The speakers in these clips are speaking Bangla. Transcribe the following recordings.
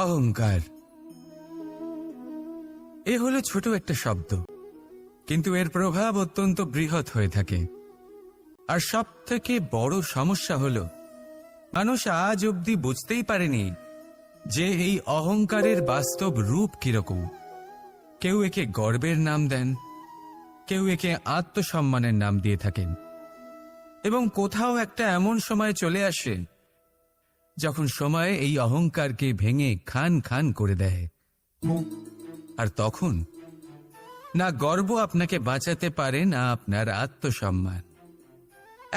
অহংকার এ হলো ছোট একটা শব্দ, কিন্তু এর প্রভাব অত্যন্ত বৃহৎ হয়ে থাকে। আর সব থেকে বড় সমস্যা হলো মানুষ আজ অবধি বুঝতেই পারেনি যে এই অহংকারের বাস্তব রূপ কিরকম। কেউ একে গর্বের নাম দেন, কেউ একে আত্মসম্মানের নাম দিয়ে থাকেন, এবং কোথাও একটা এমন সময় চলে আসে যখন সময় এই অহংকারকে ভেঙে খান খান করে দেয়। আর তখন না গর্ব আপনাকে বাঁচাতে পারে, না আপনার আত্মসম্মান।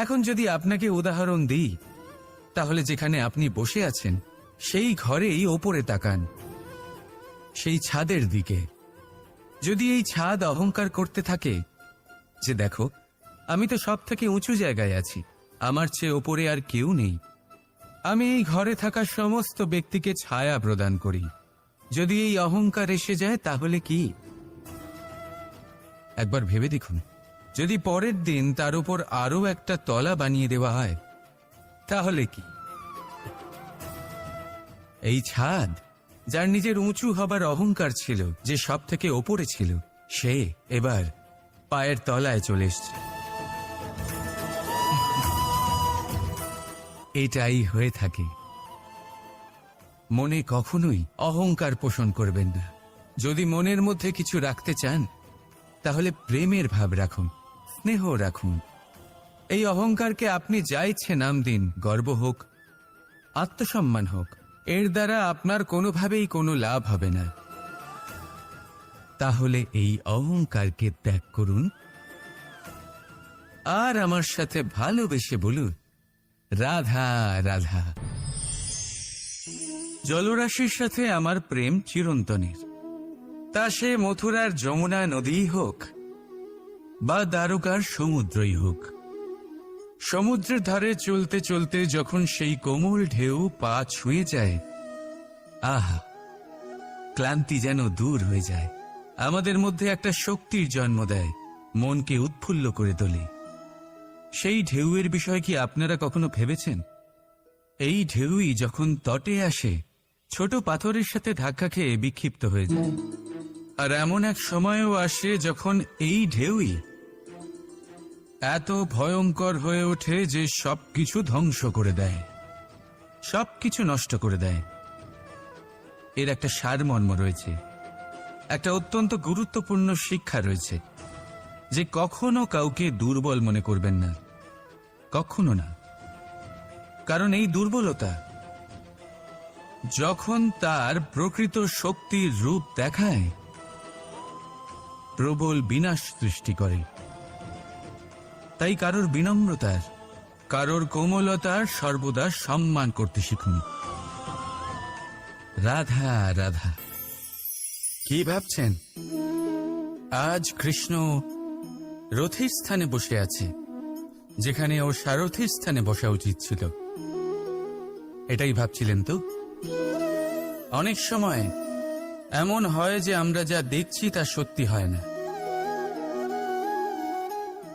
এখন যদি আপনাকে উদাহরণ দিই, তাহলে যেখানে আপনি বসে আছেন সেই ঘরেই ওপরে তাকান, সেই ছাদের দিকে। যদি এই ছাদ অহংকার করতে থাকে যে দেখো, আমি তো সব থেকে উঁচু জায়গায় আছি, আমার চেয়ে ওপরে আর কেউ নেই, আমি এই ঘরে থাকা সমস্ত ব্যক্তিকে ছায়া প্রদান করি, যদি এই অহংকার এসে যায় তাহলে কি? একবার ভেবে দেখুন, যদি পরের দিন তার উপর আরো একটা তলা বানিয়ে দেওয়া হয় তাহলে কি? এই ছাদ, যার নিজের উঁচু হবার অহংকার ছিল, যে সব থেকে ওপরে ছিল, সে এবার পায়ের তলায় চলে এসছে। এটাই হয়ে থাকে। মনে কখনোই অহংকার পোষণ করবেন না। যদি মনের মধ্যে কিছু রাখতে চান তাহলে প্রেমের ভাব রাখুন, স্নেহ রাখুন। এই অহংকারকে আপনি যা ইচ্ছে নাম দিন, গর্ব হোক, আত্মসম্মান হোক, এর দ্বারা আপনার কোনোভাবেই কোনো লাভ হবে না। তাহলে এই অহংকারকে ত্যাগ করুন আর আমার সাথে ভালোবেসে বলুন, রাধা রাধা। জলরাশির সাথে আমার প্রেম চিরন্তনের। তা সে মথুরার যমুনা নদীই হোক বা দ্বারকার সমুদ্রই হোক। সমুদ্রের ধারে চলতে চলতে যখন সেই কোমল ঢেউ পা ছুঁয়ে যায়, আহা, ক্লান্তি যেন দূর হয়ে যায়। আমাদের মধ্যে একটা শক্তির জন্ম দেয়, মনকে উৎফুল্ল করে তোলে। সেই ঢেউয়ের বিষয় কি আপনারা কখনো ভেবেছেন? এই ঢেউই যখন তটে আসে, ছোট পাথরের সাথে ধাক্কা খেয়ে বিক্ষিপ্ত হয়ে যায়। আর এমন এক সময়ও আসে যখন এই ঢেউই এত ভয়ঙ্কর হয়ে ওঠে যে সবকিছু ধ্বংস করে দেয়, সবকিছু নষ্ট করে দেয়। এর একটা সারমর্ম রয়েছে, একটা অত্যন্ত গুরুত্বপূর্ণ শিক্ষা রয়েছে, যে কখনো কাউকে দুর্বল মনে করবেন না, কখনো না। কারণ এই দুর্বলতা যখন তার প্রকৃত শক্তির রূপ দেখায়, প্রবল বিনাশ সৃষ্টি করে। তাই কারোর বিনম্রতার, কারোর কোমলতার সর্বদা সম্মান করতে শিখুন। রাধা রাধা। কি ভাবছেন? আজ কৃষ্ণ রথীর স্থানে বসে আছে, যেখানে ও সারথীর স্থানে বসা উচিত ছিল। এটাই ভাবছিলেন তো? অনেক সময় এমন হয় যে আমরা যা দেখছি তা সত্যি হয় না।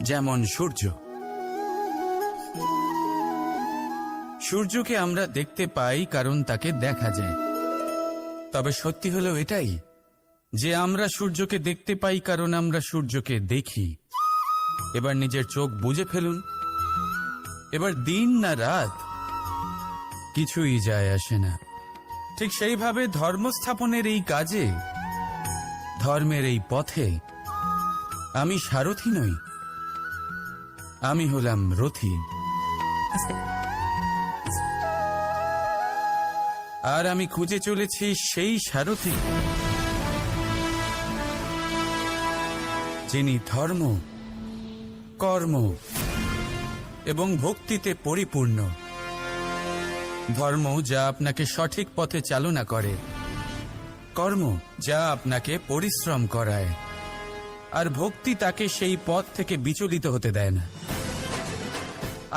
যেমন সূর্য। সূর্যকে আমরা দেখতে পাই কারণ তাকে দেখা যায়। তবে সত্যি হলো এটাই যে আমরা সূর্যকে দেখতে পাই কারণ আমরা সূর্যকে দেখি। এবার নিজের চোখ বুজে ফেলুন। এবার দিন না রাত কিছুই যায় আসে না। ঠিক সেইভাবে ধর্মস্থাপনের এই কাজে, ধর্মের এই পথে আমি সারথি নই, আমি হলাম রথী। আর আমি খুঁজে চলেছি সেই সারথি যিনি ধর্ম, কর্ম এবং ভক্তিতে পরিপূর্ণ। ধর্ম যা আপনাকে সঠিক পথে চালনা করে, কর্ম যা আপনাকে পরিশ্রম করায়, আর ভক্তি তাকে সেই পথ থেকে বিচলিত হতে দেয় না।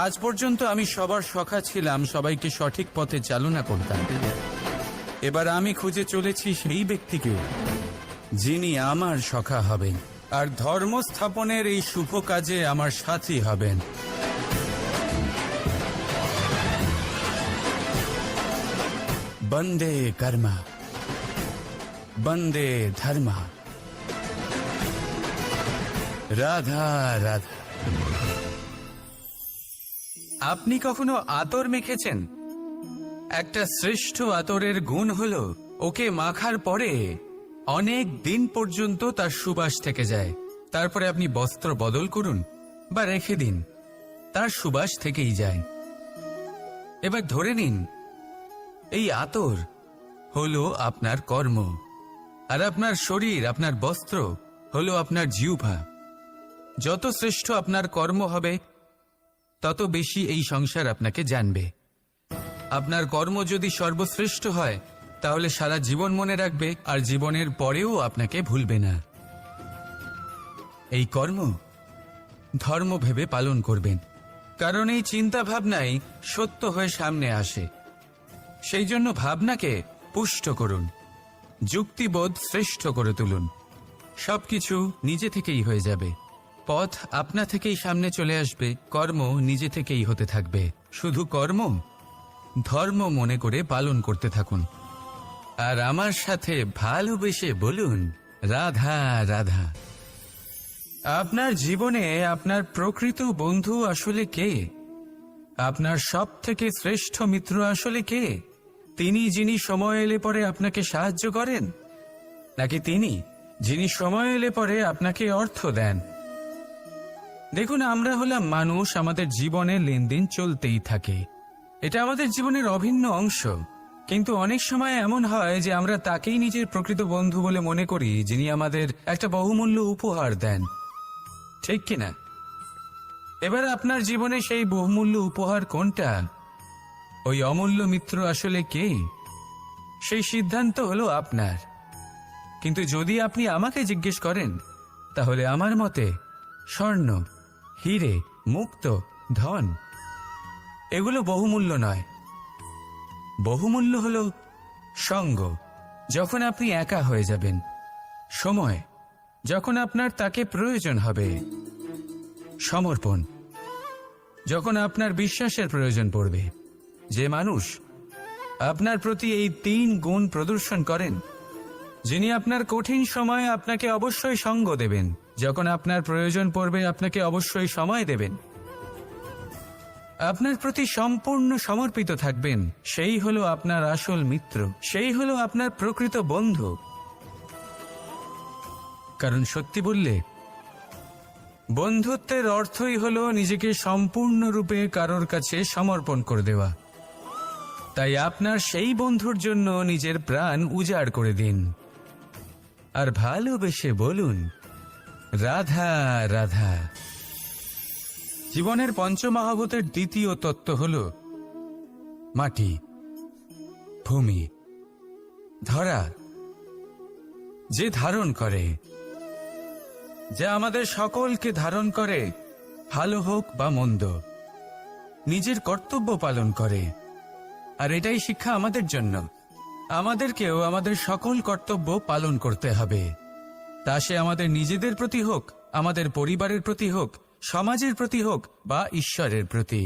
আজ পর্যন্ত আমি সবার সখা ছিলাম, সবাইকে সঠিক পথে চালনা করতাম। এবার আমি খুঁজে চলেছি সেই ব্যক্তিকে যিনি আমার সখা হবেন আর ধর্ম স্থাপনের এই শুভ কাজে আমার সাথী হবেন। বন্দে কর্মা। বন্দে ধর্ম। রাধা রাধা। আপনি কখনো আতর মেখেছেন? একটা শ্রেষ্ঠ আতরের গুণ হলো ওকে মাখার পরে অনেক দিন পর্যন্ত তার সুবাস থেকে যায়। তারপরে আপনি বস্ত্র বদল করুন বা রেখে দিন, তার সুবাস থেকেই যায়। এবার ধরে নিন এই আতর হলো আপনার কর্ম, আর আপনার শরীর, আপনার বস্ত্র হলো আপনার জিহ্বা। যত শ্রেষ্ঠ আপনার কর্ম হবে তত বেশি এই সংসার আপনাকে জানবে। আপনার কর্ম যদি সর্বশ্রেষ্ঠ হয় তাহলে সারা জীবন মনে রাখবে, আর জীবনের পরেও আপনাকে ভুলবে না। এই কর্ম ধর্ম ভেবে পালন করবেন, কারণ এই চিন্তা ভাবনাই সত্য হয়ে সামনে আসে। সেই জন্য ভাবনাকে পুষ্ট করুন, যুক্তিবোধ শ্রেষ্ঠ করে তুলুন। সবকিছু নিজে থেকেই হয়ে যাবে, পথ আপনা থেকেই সামনে চলে আসবে, কর্ম নিজে থেকেই হতে থাকবে। শুধু কর্ম ধর্ম মনে করে পালন করতে থাকুন, আর আমার সাথে ভালোবেসে বলুন রাধা রাধা। আপনার জীবনে আপনার প্রকৃত বন্ধু আসলে কে? আপনার সব থেকে শ্রেষ্ঠ মিত্র আসলে কে? তিনি যিনি সময় এলে পরে আপনাকে সাহায্য করেন, নাকি তিনি যিনি সময় এলে পরে আপনাকে অর্থ দেন? দেখুন, আমরা হলাম মানুষ, আমাদের জীবনে লেনদেন চলতেই থাকে, এটা আমাদের জীবনের অভিন্ন অংশ। কিন্তু অনেক সময় এমন হয় যে আমরা তাকেই নিজের প্রকৃত বন্ধু বলে মনে করি, যিনি আমাদের একটা বহুমূল্য উপহার দেন, ঠিক কিনা? এবার আপনার জীবনে সেই বহুমূল্য উপহার কোনটা, ওই অমূল্য মিত্র আসলে কে, সেই সিদ্ধান্ত হলো আপনার। কিন্তু যদি আপনি আমাকে জিজ্ঞেস করেন, তাহলে আমার মতে স্বর্ণ, হিরে, মুক্ত, ধন এগুলো বহুমূল্য নয়। বহুমূল্য হলো সঙ্গ, যখন আপনি একা হয়ে যাবেন, সময়, যখন আপনার তাকে প্রয়োজন হবে, সমর্পণ, যখন আপনার বিশ্বাসের প্রয়োজন পড়বে। যে মানুষ আপনার প্রতি এই 3 গুণ প্রদর্শন করেন, যিনি আপনার কঠিন সময়ে আপনাকে অবশ্যই সঙ্গ দেবেন, যখন আপনার প্রয়োজন পড়বে আপনাকে অবশ্যই সময় দেবেন, আপনার প্রতি সম্পূর্ণ সমর্পিত থাকবেন, সেই হলো আপনার আসল মিত্র, সেই হলো আপনার প্রকৃত বন্ধু। কারণ সত্যি বললে বন্ধুত্বের অর্থই হলো নিজেকে সম্পূর্ণরূপে কারোর কাছে সমর্পণ করে দেওয়া। তাই আপনার সেই বন্ধুর জন্য নিজের প্রাণ উজাড় করে দিন, আর ভালোবেসে বলুন রাধা রাধা। জীবনের পঞ্চমহাভূতের দ্বিতীয় তত্ত্ব হল মাটি, ভূমি, ধরা, যে ধারণ করে, যা আমাদের সকলকে ধারণ করে, ভালো হোক বা মন্দ, নিজের কর্তব্য পালন করে। আর এটাই শিক্ষা আমাদের জন্য। আমাদেরকেও আমাদের সকল কর্তব্য পালন করতে হবে, তা সে আমাদের নিজেদের প্রতি হোক, আমাদের পরিবারের প্রতি হোক, সমাজের প্রতি হোক বা ঈশ্বরের প্রতি।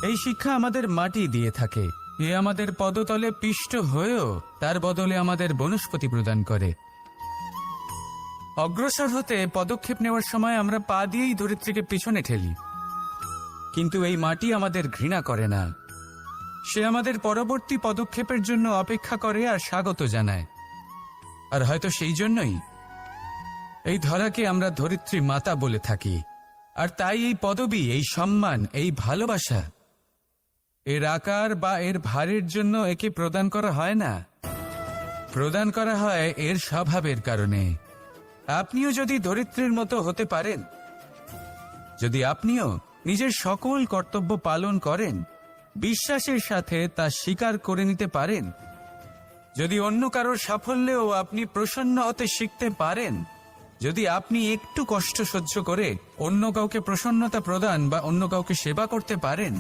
এই শিক্ষা আমাদের মাটি দিয়ে থাকে, এ আমাদের পদতলে পিষ্ট হয়েও তার বদলে আমাদের বনস্পতি প্রদান করে। অগ্রসর হতে পদক্ষেপ নেওয়ার সময় আমরা পা দিয়েই ধরিত্রীকে পিছনে ঠেলি, কিন্তু এই মাটি আমাদের ঘৃণা করে না, সে আমাদের পরবর্তী পদক্ষেপের জন্য অপেক্ষা করে আর স্বাগত জানায়। আর হয়তো সেই জন্যই এই ধরাকে আমরা ধরিত্রী মাতা বলে থাকি। আর তাই এই পদবী, এই সম্মান, এই ভালোবাসা, এর আকার বা এর ভারের জন্য একে প্রদান করা হয় না, প্রদান করা হয় এর স্বভাবের কারণে। আপনিও যদি ধরিত্রীর মতো হতে পারেন, যদি আপনিও নিজের সকল কর্তব্য পালন করেন, বিশ্বাসের সাথে তা স্বীকার করে নিতে পারেন, যদি অন্য কারোর সাফল্যেও আপনি প্রসন্ন হতে শিখতে পারেন, যদি আপনি একটু কষ্ট সহ্য করে অন্য কাউকে প্রসন্নতা প্রদান বা অন্য কাউকে সেবা করতে পারেন,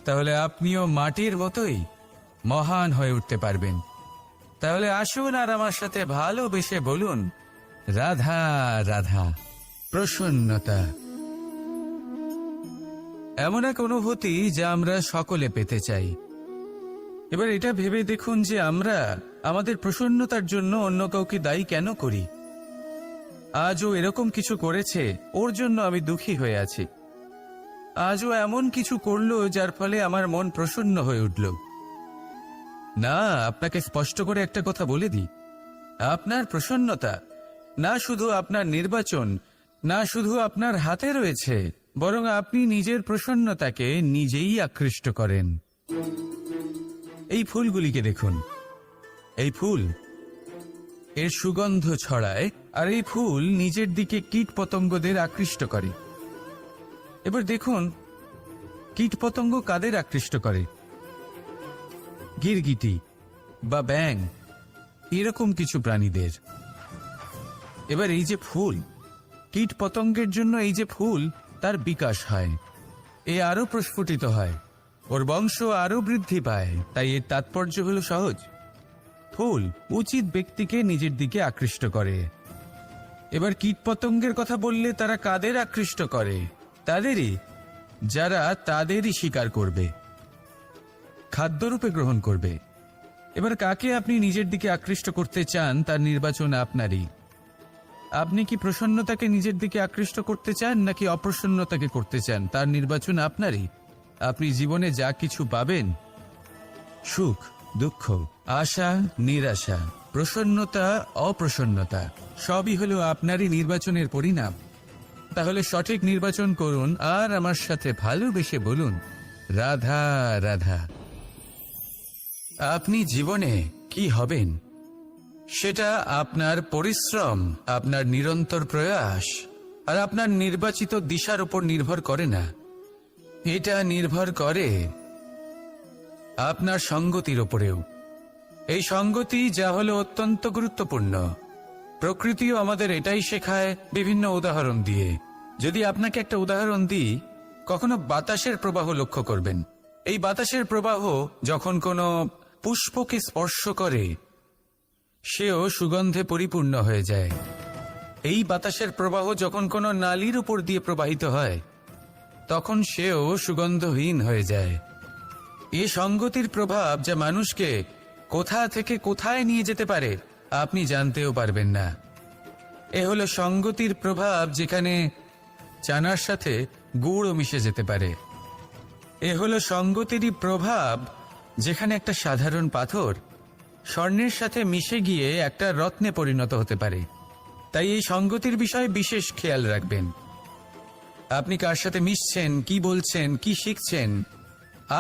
তাহলে আপনিও মাটির মতোই মহান হয়ে উঠতে পারবেন। তাহলে আসুন আর আমার সাথে ভালোবেসে বলুন রাধা রাধা। প্রসন্নতা এমন এক অনুভূতি যা আমরা সকলে পেতে চাই, এবার এটা ভেবে দেখুন যে আমরা আমাদের প্রসন্নতার জন্য অন্য কাউকে দায়ী কেন করি। আজও এরকম কিছু করেছে, ওর জন্য আমি দুঃখী হয়ে আছি। আজও এমন কিছু করলো যার ফলে আমার মন প্রসন্ন হয়ে উঠল। না, আপনাকে স্পষ্ট করে একটা কথা বলে দিই, আপনার প্রসন্নতা না শুধু আপনার নির্বাচন, না শুধু আপনার হাতে রয়েছে, বরং আপনি নিজের প্রসন্নতাকে নিজেই আকৃষ্ট করেন। এই ফুলগুলিকে দেখুন, এই ফুল এর সুগন্ধ ছড়ায়, আর এই ফুল নিজের দিকে কীট পতঙ্গদের আকৃষ্ট করে। এবার দেখুন কীট পতঙ্গ কাদের আকৃষ্ট করে? গিরগিটি বা ব্যাঙ, এরকম কিছু প্রাণীদের। এবার এই যে ফুল, কীট পতঙ্গের জন্য এই যে ফুল, তার বিকাশ হয়, এ আরো প্রস্ফুটিত হয়, ওর বংশ আরো বৃদ্ধি পায়। তাই এর তাৎপর্য হলো সহজ, ফুল উচিত ব্যক্তিকে নিজের দিকে আকৃষ্ট করে। এবার কীট পতঙ্গের কথা বললে তারা কাদের আকৃষ্ট করে? তাদেরই, যারা তাদেরই শিকার করবে, খাদ্যরূপে গ্রহণ করবে। এবার কাকে আপনি নিজের দিকে আকৃষ্ট করতে চান তার নির্বাচন আপনারই। আপনি কি প্রসন্নতাকে নিজের দিকে আকৃষ্ট করতে চান নাকি অপ্রসন্নতাকে করতে চান, তার নির্বাচন আপনারই। আপনি জীবনে যা কিছু পাবেন, সুখ দুঃখ, আশা নিরাশা, প্রসন্নতা অপ্রসন্নতা, সবই হলো আপনারই নির্বাচনের পরিণাম। তাহলে সঠিক নির্বাচন করুন আর আমার সাথে ভালোবেসে বলুন, রাধা রাধা। আপনি জীবনে কি হবেন সেটা আপনার পরিশ্রম, আপনার নিরন্তর প্রয়াস আর আপনার নির্বাচিত দিশার উপর নির্ভর করে না। এটা নির্ভর করে আপনার সঙ্গতির ওপরেও। এই সঙ্গতি যা হলো অত্যন্ত গুরুত্বপূর্ণ। প্রকৃতিও আমাদের এটাই শেখায় বিভিন্ন উদাহরণ দিয়ে। যদি আপনাকে একটা উদাহরণ দিই, কখনো বাতাসের প্রবাহ লক্ষ্য করবেন। এই বাতাসের প্রবাহ যখন কোনো পুষ্পকে স্পর্শ করে, সেও সুগন্ধে পরিপূর্ণ হয়ে যায়। এই বাতাসের প্রবাহ যখন কোনো নালীর উপর দিয়ে প্রবাহিত হয়, তখন সেও সুগন্ধহীন হয়ে যায়। এই সঙ্গতির প্রভাব যা মানুষকে কোথা থেকে কোথায় নিয়ে যেতে পারে আপনি জানতেও পারবেন না। এ হলো সঙ্গতির প্রভাব, যেখানে চানার সাথে গুড়ও মিশে যেতে পারে। এ হলো সঙ্গতিরই প্রভাব, যেখানে একটা সাধারণ পাথর স্বর্ণের সাথে মিশে গিয়ে একটা রত্নে পরিণত হতে পারে। তাই এই সঙ্গতির বিষয়ে বিশেষ খেয়াল রাখবেন। আপনি কার সাথে মিশছেন, কি বলছেন, কি শিখছেন,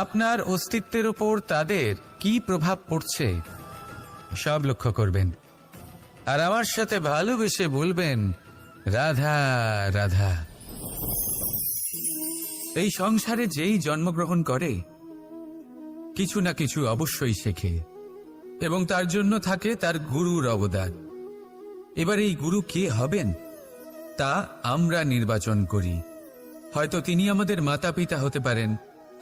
আপনার অস্তিত্বের উপর তাদের কি প্রভাব পড়ছে, সব লক্ষ্য করবেন। আর আমার সাথে ভালোবেসে বলবেন, রাধা রাধা। এই সংসারে যেই জন্মগ্রহণ করে, কিছু না কিছু অবশ্যই শেখে, এবং তার জন্য থাকে তার গুরুর অবদান। এবার এই গুরু কে হবেন তা আমরা নির্বাচন করি। হয়তো তিনি আমাদের মাতা পিতা হতে পারেন,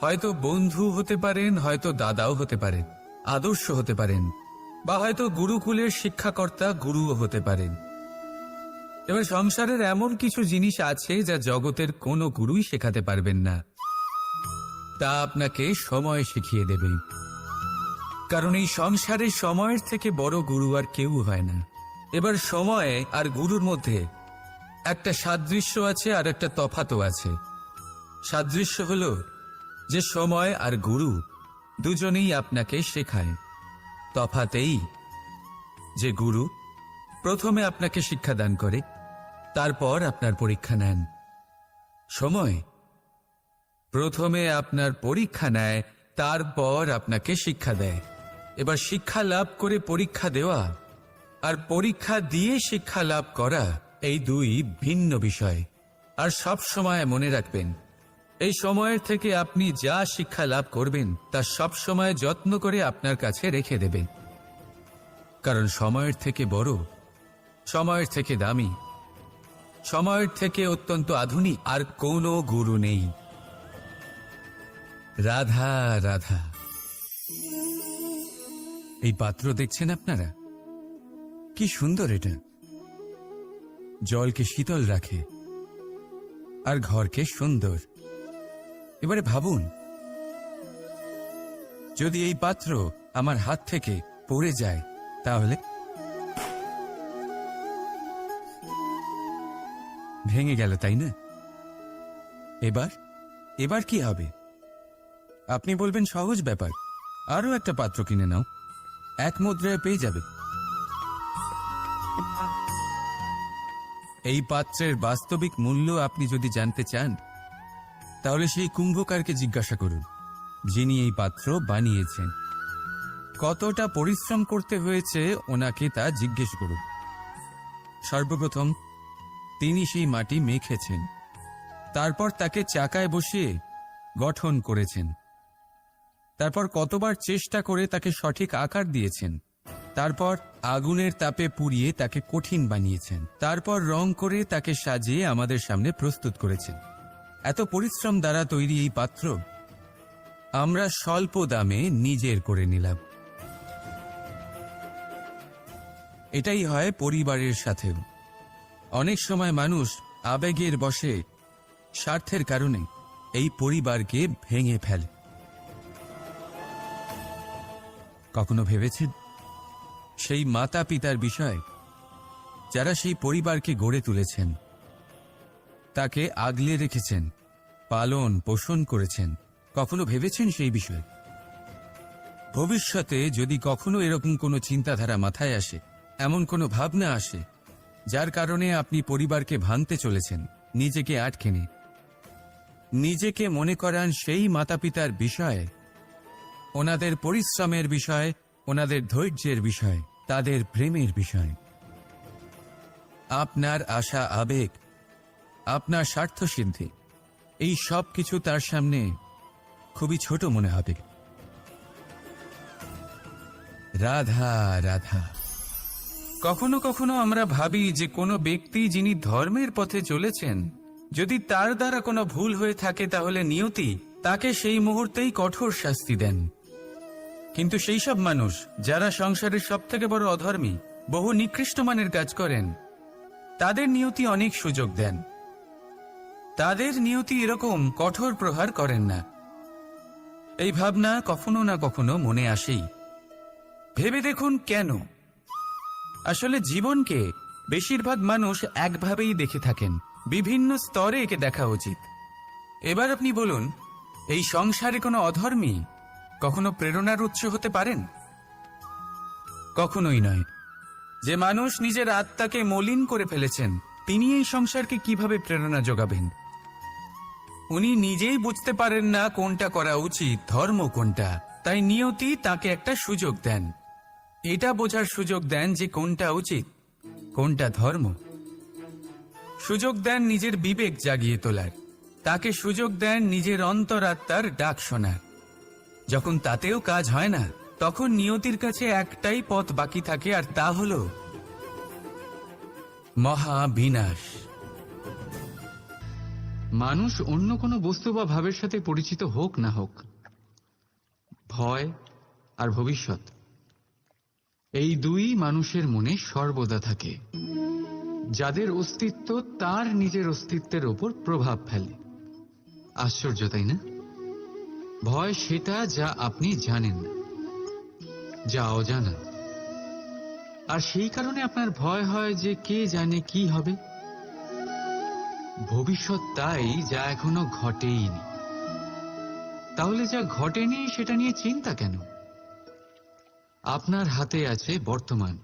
হয়তো বন্ধু হতে পারেন, হয়তো দাদাও হতে পারেন, আদর্শ হতে পারেন, বা হয়তো গুরুকুলের শিক্ষাকর্তা গুরুও হতে পারেন। এবার সংসারের এমন কিছু জিনিস আছে যা জগতের কোনো গুরুই শেখাতে পারবেন না, তা আপনাকে সময় শিখিয়ে দেবে। কারণ এই সংসারে সময়ের থেকে বড় গুরু আর কেউ হয় না। এবার সময় আর গুরুর মধ্যে একটা সাদৃশ্য আছে আর একটা তফাতও আছে। সাদৃশ্য হলো যে সময় আর গুরু দুজনেই আপনাকে শেখায়। তফাতেই যে গুরু প্রথমে আপনাকে শিক্ষাদান করে, তারপর আপনার পরীক্ষা নেন। সময় প্রথমে আপনার পরীক্ষা নেয়, তারপর আপনাকে শিক্ষা দেয়। এবার শিক্ষা লাভ করে পরীক্ষা দেওয়া আর পরীক্ষা দিয়ে শিক্ষা লাভ করা, এই দুই ভিন্ন বিষয়। আর সব সময় মনে রাখবেন, এই সময়ের থেকে আপনি যা শিক্ষা লাভ করবেন তা সব সময় যত্ন করে আপনার কাছে রেখে দেবেন। কারণ সময়ের থেকে বড়, সময়ের থেকে দামি, সময়ের থেকে অত্যন্ত আধুনিক আর কোনো গুরু নেই। রাধা রাধা। এই পাত্র দেখছেন আপনারা, কি সুন্দর! এটা জলকে শীতল রাখে আর ঘরকে সুন্দর। এবারে ভাবুন, যদি এই পাত্র আমার হাত থেকে পড়ে যায় তাহলে ভেঙে গেল, তাই না? এবার এবার কি হবে? আপনি বলবেন সহজ ব্যাপার, আরো একটা পাত্র কিনে নাও, 1 মুদ্রায় পেয়ে যাবে। এই পাত্রের বাস্তবিক মূল্য আপনি যদি জানতে চান তাহলে সেই কুম্ভকারকে জিজ্ঞাসা করুন, যিনি এই পাত্র বানিয়েছেন। কতটা পরিশ্রম করতে হয়েছে ওনাকে তা জিজ্ঞেস করুন। সর্বপ্রথম তিনি সেই মাটি মেখেছেন, তারপর তাকে চাকায় বসিয়ে গঠন করেছেন, তারপর কতবার চেষ্টা করে তাকে সঠিক আকার দিয়েছেন, তারপর আগুনের তাপে পুড়িয়ে তাকে কঠিন বানিয়েছেন, তারপর রং করে তাকে সাজিয়ে আমাদের সামনে প্রস্তুত করেছেন। এত পরিশ্রম দ্বারা তৈরি এই পাত্র আমরা স্বল্প দামে নিজের করে নিলাম। এটাই হয় পরিবারের সাথেও। অনেক সময় মানুষ আবেগের বশে, স্বার্থের কারণে এই পরিবারকে ভেঙে ফেলে। কখনো ভেবেছেন সেই মাতা পিতার বিষয় যারা সেই পরিবারকে গড়ে তুলেছেন, তাকে আগলে রেখেছেন, পালন পোষণ করেছেন? কখনো ভেবেছেন সেই বিষয়? ভবিষ্যতে যদি কখনো এরকম কোনো চিন্তাধারা মাথায় আসে, এমন কোনো ভাবনা আসে যার কারণে আপনি পরিবারকে ভাঙতে চলেছেন, নিজেকে আটকে নিয়ে নিজেকে মনে করান সেই মাতা পিতার বিষয়ে, ওনাদের পরিশ্রমের বিষয়, ওনাদের ধৈর্যের বিষয়, তাদের প্রেমের বিষয়, আপনার আশা আবেগ, আপনার স্বার্থসিদ্ধি, এই সব কিছু তার সামনে খুবই ছোট মনে হবে। রাধা রাধা। কখনো কখনো আমরা ভাবি যে কোনো ব্যক্তি যিনি ধর্মের পথে চলেছেন, যদি তার দ্বারা কোনো ভুল হয়ে থাকে তাহলে নিয়তি তাকে সেই মুহূর্তেই কঠোর শাস্তি দেন। কিন্তু সেই সব মানুষ যারা সংসারের সবথেকে বড় অধর্মী, বহু নিকৃষ্ট মানের কাজ করেন, তাদের নিয়তি অনেক সুযোগ দেন। তাদের নিয়তি এরকম কঠোর প্রহার করেন না। এই ভাবনা কখনো না কখনো মনে আসেই। ভেবে দেখুন কেন? আসলে জীবনকে বেশিরভাগ মানুষ একভাবেই দেখে থাকেন, বিভিন্ন স্তরে একে দেখা উচিত। এবার আপনি বলুন, এই সংসারে কোনো অধর্মী কখনো প্রেরণার উৎস হতে পারেন? কখনোই নয়। যে মানুষ নিজের আত্মাকে মলিন করে ফেলেছেন, তিনি এই সংসারকে কিভাবে প্রেরণা যোগাবেন? উনি নিজেই বুঝতে পারেন না কোনটা করা উচিত, ধর্ম কোনটা। তাই নিয়তি তাকে একটা সুযোগ দেন, এটা বোঝার সুযোগ দেন যে কোনটা উচিত, কোনটা ধর্ম। সুযোগ দেন নিজের বিবেক জাগিয়ে তোলার, তাকে সুযোগ দেন নিজের অন্তরাত্মার ডাক শোনার। যখন তাতেও কাজ হয় না, তখন নিয়তির কাছে একটাই পথ বাকি থাকে, আর তা হল মহাবিনাশ। মানুষ অন্য কোনো বস্তু বা ভাবের সাথে পরিচিত হোক না হোক, ভয় আর ভবিষ্যৎ, এই দুই মানুষের মনে সর্বদা থাকে। যাদের অস্তিত্ব তার নিজের অস্তিত্বের ওপর প্রভাব ফেলে। আশ্চর্য, তাই না? ভয় সেটা যা আপনি জানেন না, যা অজানা। আর সেই কারণে আপনার ভয় হয় যে কে জানে কি হবে। ভবিষ্যৎ তাই যা এখনো ঘটেইনি। তাহলে যা ঘটেনি সেটা নিয়ে চিন্তা কেন? আপনার হাতে আছে বর্তমান।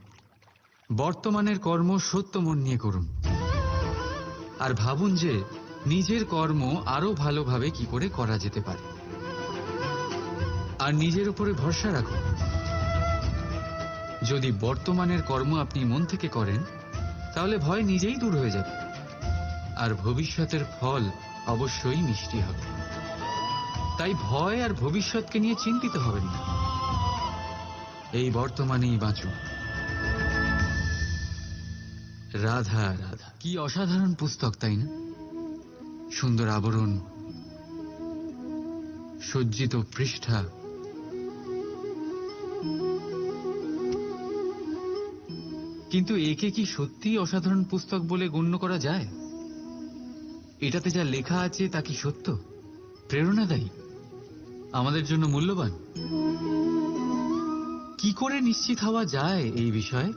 বর্তমানের কর্ম সত্য মন নিয়ে করুন, আর ভাবুন যে নিজের কর্ম আরো ভালোভাবে কি করে করা যেতে পারে। আর নিজের উপরে ভরসা রাখুন। যদি বর্তমানের কর্ম আপনি মন থেকে করেন, তাহলে ভয় নিজেই দূর হয়ে যাবে, আর ভবিষ্যতের ফল অবশ্যই মিষ্টি হবে। তাই ভয় আর ভবিষ্যৎকে নিয়ে চিন্তিত হবেন না, এই বর্তমানেই বাঁচুন। রাধা রাধা। কি অসাধারণ পুস্তক, তাই না? সুন্দর আবরণ, সজ্জিত পৃষ্ঠা, কিন্তু একে কি সত্যিই অসাধারণ পুস্তক বলে গণ্য করা যায়? এটাতে যা লেখা আছে তা কি সত্য, প্রেরণাদায়ী? আমাদের জন্য মূল্যবান। কি করে নিশ্চিত হওয়া যায় এই বিষয়ে?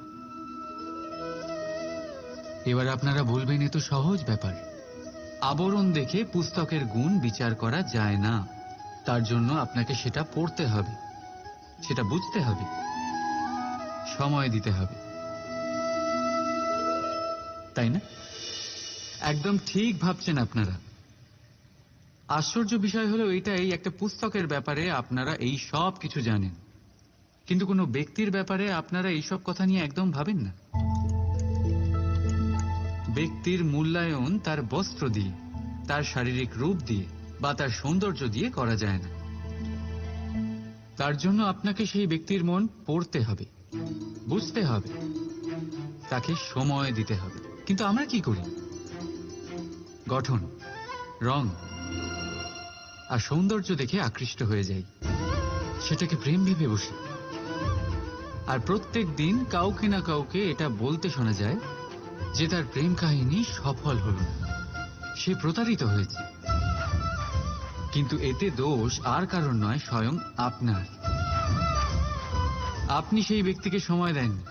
এবার আপনারা বলবেন, এ তো সহজ ব্যাপার। আবরণ দেখে পুস্তকের গুণ বিচার করা যায় না। তার জন্য আপনাকে সেটা পড়তে হবে, সেটা বুঝতে হবে, সময় দিতে হবে, তাই না? একদম ঠিক ভাবছেন আপনারা। আশ্চর্য বিষয় হলো এটাই, একটা পুস্তকের ব্যাপারে আপনারা এই সব কিছু জানেন, কিন্তু কোনো ব্যক্তির ব্যাপারে আপনারা এইসব কথা নিয়ে একদম ভাবেন না। ব্যক্তির মূল্যায়ন তার বস্ত্র দিয়ে, তার শারীরিক রূপ দিয়ে বা তার সৌন্দর্য দিয়ে করা যায় না। তার জন্য আপনাকে সেই ব্যক্তির মন পড়তে হবে, বুঝতে হবে, তাকে সময় দিতে হবে। কিন্তু আমরা কি করি? গঠন, রং আর সৌন্দর্য দেখে আকৃষ্ট হয়ে যাই, সেটাকে প্রেম ভেবে বসি। আর প্রত্যেক দিন কাউকে না কাউকে এটা বলতে শোনা যায় যে তার প্রেম কাহিনী সফল হল না, সে প্রতারিত হয়েছে। কিন্তু এতে দোষ আর কারণ নয়, স্বয়ং আপনার। আপনি সেই ব্যক্তিকে সময় দেননি,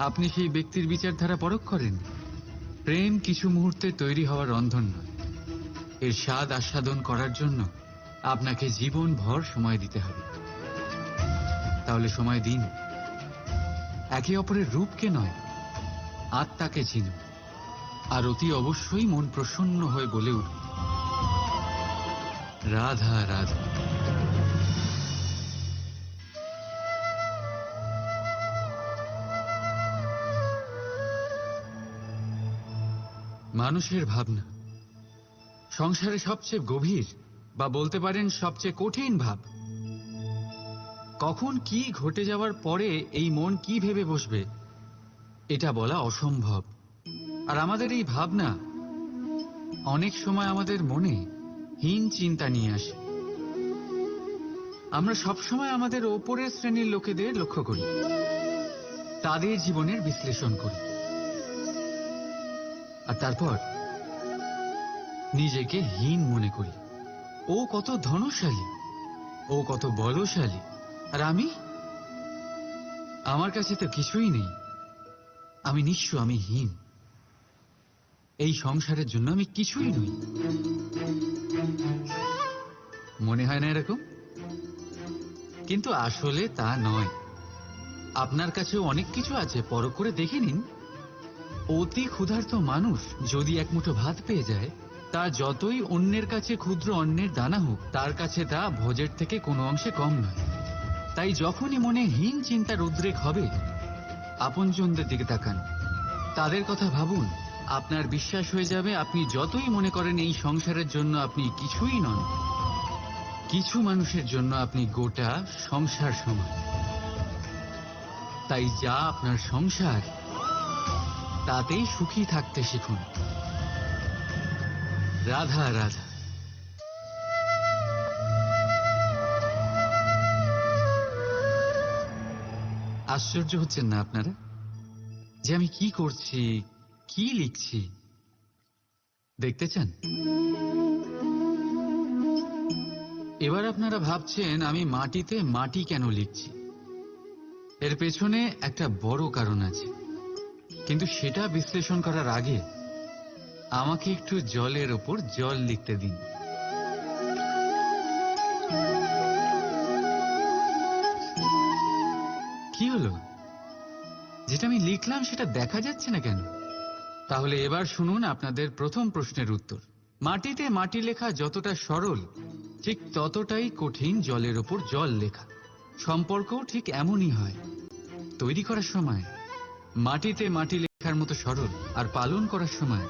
আপনি সেই ব্যক্তির বিচারধারা পরখ করেন। প্রেম কিছু মুহূর্তে তৈরি হওয়ার রন্ধন নয়, এর স্বাদ আস্বাদন করার জন্য আপনাকে জীবনভর সময় দিতে হবে। তাহলে সময় দিন, একে অপরের রূপকে নয়, আত্মাকে চিনুন। আর অতি অবশ্যই মন প্রসন্ন হয়ে বলে উঠুন, রাধা রাধা। মানুষের ভাবনা সংসারে সবচেয়ে গভীর, বা বলতে পারেন সবচেয়ে কঠিন ভাব। কখন কি ঘটে যাওয়ার পরে এই মন কি ভেবে বসবে, এটা বলা অসম্ভব। আর আমাদের এই ভাবনা অনেক সময় আমাদের মনে হীন চিন্তা নিয়ে আসে। আমরা সবসময় আমাদের ওপরের শ্রেণীর লোকেদের লক্ষ্য করি, তাদের জীবনের বিশ্লেষণ করি, আর তারপর নিজেকে হীন মনে করি। ও কত ধনশালী, ও কত বলশালী, আর আমার কাছে তো কিছুই নেই। আমি নিঃস্ব, আমি হীন, এই সংসারের জন্য আমি কিছুই নই। মনে হয় না এরকম? কিন্তু আসলে তা নয়। আপনার কাছেও অনেক কিছু আছে, পরখ করে দেখে নিন। অতি ক্ষুধার্ত মানুষ যদি এক মুঠো ভাত পেয়ে যায়, তা যতই অন্যের কাছে ক্ষুদ্র অন্নের দানা হোক, তার কাছে তা ভোজের থেকে কোনো অংশে কম নয়। তাই যখনই মনে হীন চিন্তার উদ্রেক হবে, আপনজনদের দিকে তাকান, তাদের কথা ভাবুন। আপনার বিশ্বাস হয়ে যাবে, আপনি যতই মনে করেন এই সংসারের জন্য আপনি কিছুই নন, কিছু মানুষের জন্য আপনি গোটা সংসার সমান। তাই যা আপনার সংসার, তাতেই সুখী থাকতে শিখুন। রাধা রাধা। আশ্চর্য হচ্ছেন না আপনারা যে আমি কি করছি, কি লিখছি? দেখতে চান? এবার আপনারা ভাবছেন আমি মাটিতে মাটি কেন লিখছি। এর পেছনে একটা বড় কারণ আছে, কিন্তু সেটা বিশ্লেষণ করার আগে আমাকে একটু জলের ওপর জল লিখতে দিন। কি হলো? যেটা আমি লিখলাম সেটা দেখা যাচ্ছে না কেন? তাহলে এবার শুনুন আপনাদের প্রথম প্রশ্নের উত্তর। মাটিতে মাটি লেখা যতটা সরল, ঠিক ততটাই কঠিন জলের ওপর জল লেখা। সম্পর্কও ঠিক এমনই হয়। তৈরি করার সময় মাটিতে মাটি লেখার মতো সরল, আর পালন করার সময়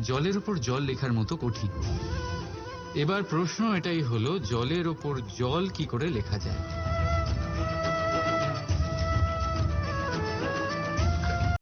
জলের ওপর জল লেখার মতো কঠিন। এবার প্রশ্ন এটাই হলো, জলের ওপর জল কি করে লেখা যায়?